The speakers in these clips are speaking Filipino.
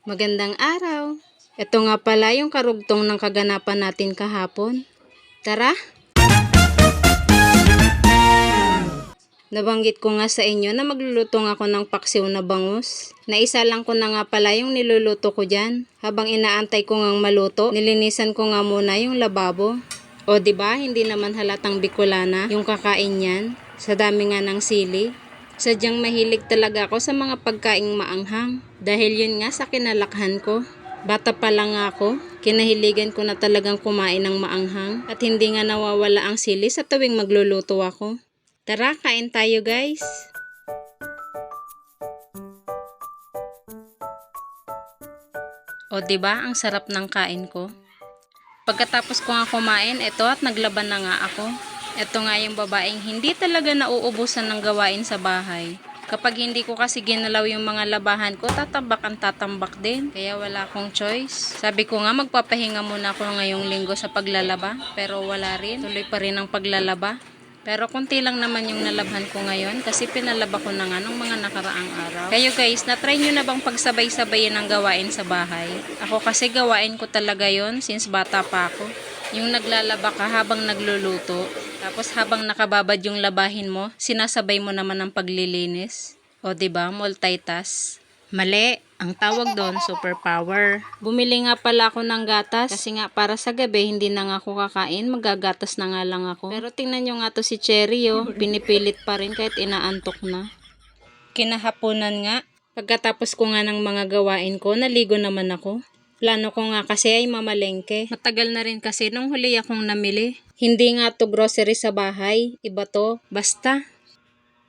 Magandang araw. Ito nga pala yung karugtong ng kaganapan natin kahapon. Tara! Nabanggit ko nga sa inyo na magluluto ako ng paksiw na bangus. Naisa lang ko na nga pala yung niluluto ko dyan. Habang inaantay ko ngang maluto, nilinisan ko nga muna yung lababo. O diba, hindi naman halatang Bicolana yung kakain yan. Sa dami nga ng sili. Sadyang mahilig talaga ako sa mga pagkaing maanghang. Dahil yun nga sa kinalakhan ko. Bata pa lang ako, kinahiligan ko na talagang kumain ng maanghang. At hindi nga nawawala ang sili sa tuwing magluluto ako. Tara, kain tayo guys! O diba, ang sarap ng kain ko. Pagkatapos ko nga kumain, eto at naglaban na nga ako. Ito nga yung babaeng hindi talaga nauubusan ng gawain sa bahay. Kapag hindi ko kasi ginalaw yung mga labahan ko, tatambak din. Kaya wala akong choice. Sabi ko nga magpapahinga muna ako ngayong linggo sa paglalaba. Pero wala rin. Tuloy pa rin ang paglalaba. Pero kunti lang naman yung nalabhan ko ngayon kasi pinalaba ko na nga nung mga nakaraang araw. Kayo guys, na-try nyo na bang pagsabay-sabayin ang gawain sa bahay? Ako kasi gawain ko talaga yon since bata pa ako. Yung naglalaba ka habang nagluluto, tapos habang nakababad yung labahin mo, sinasabay mo naman ang paglilinis. O diba, multitask. Mali, ang tawag doon, superpower. Bumili nga pala ako ng gatas, kasi nga para sa gabi, hindi na nga ako kakain, magagatas na nga lang ako. Pero tingnan nyo nga to si Cherry, oh, pinipilit pa rin kahit inaantok na. Kinahaponan nga, pagkatapos ko nga ng mga gawain ko, naligo naman ako. Plano ko nga kasi ay mamalengke. Matagal na rin kasi nung huli akong namili. Hindi nga to grocery sa bahay. Iba to. Basta.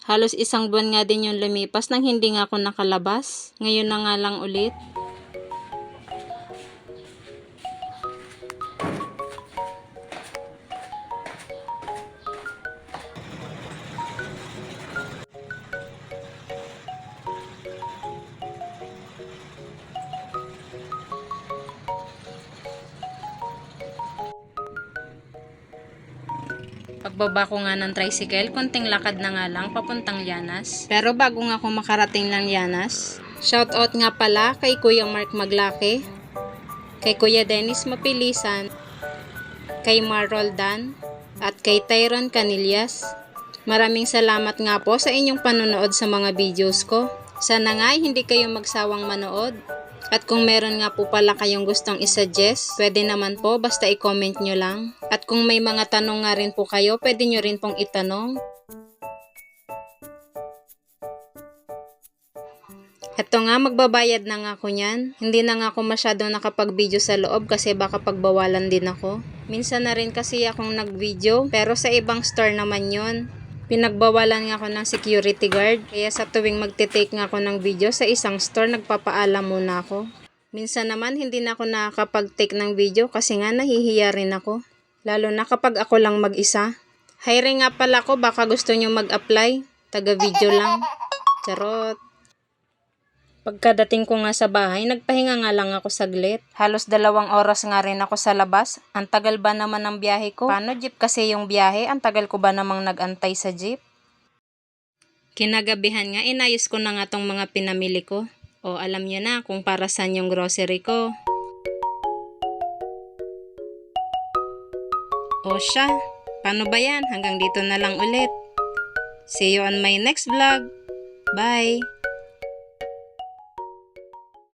Halos isang buwan nga din yung lumipas nang hindi nga ako nakalabas. Ngayon na nga lang ulit. Pagbaba ko nga ng tricycle, konting lakad na nga lang papuntang Llanas. Pero bago nga ako makarating ng Llanas, shoutout nga pala kay Kuya Mark Maglake, kay Kuya Dennis Mapilisan, kay Marol Dan, at kay Tyron Canillas. Maraming salamat nga po sa inyong panonood sa mga videos ko. Sana nga hindi kayo magsawang manood. At kung meron nga po pala kayong gustong isuggest, pwede naman po basta i-comment nyo lang. At kung may mga tanong nga rin po kayo, pwede nyo rin pong itanong. Eto nga, magbabayad na nga ako nyan. Hindi na nga ako masyadong nakapag-video sa loob kasi baka pagbawalan din ako. Minsan na rin kasi akong nag-video, pero sa ibang store naman yon. Pinagbawalan nga ako ng security guard, kaya sa tuwing magte-take nga ako ng video sa isang store, nagpapaalam muna ako. Minsan naman hindi na ako nakakapag-take ng video kasi nga nahihiya rin ako. Lalo na kapag ako lang mag-isa. Hiring nga pala ako, baka gusto nyo mag-apply. Taga-video lang. Charot. Pagkadating ko nga sa bahay, nagpahinga nga lang ako saglit. Halos 2 oras nga rin ako sa labas. Ang tagal ba naman ng biyahe ko? Paano jeep kasi yung biyahe? Ang tagal ko ba namang nag-antay sa jeep? Kinagabihan nga, inayos ko na nga tong mga pinamili ko. O alam nyo na kung para saan yung grocery ko. O siya, paano ba yan? Hanggang dito na lang ulit. See you on my next vlog. Bye!